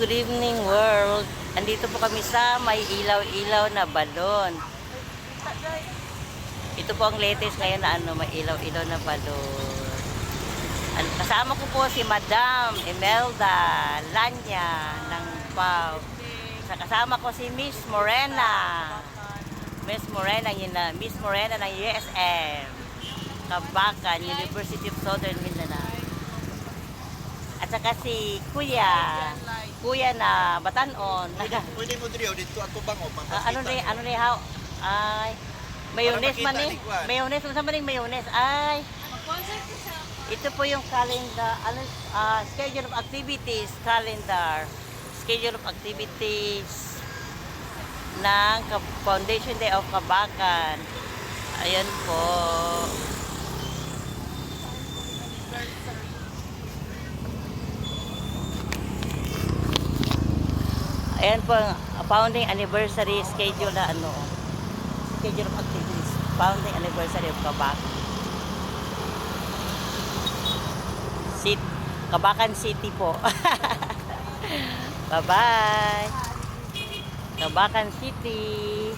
good evening world. Andito po kami sa may ilaw-ilaw na balon. Ito po ang latest ngayon na may ilaw-ilaw na balon. Kasama ko po si Madam Imelda Lanya ng PAW. Kasama ko si Miss Morena. Miss Morena ng USM. Kabakan, University of Southern Mindanao. At saka si Kuya na Batanon. Pwede mo dito ako bango. Ano ni how? Ay, mayonnaise man ni. Mayonnaise, unsa man ning mayonnaise? Ay. Ito po yung calendar, schedule of activities, calendar. Schedule of activities ng Foundation Day of Kabakan. Ayan po. Ayan po ang founding anniversary schedule na schedule of activities. Founding anniversary of Kabakan. Kabakan City po. Bye-bye. Kabakan City.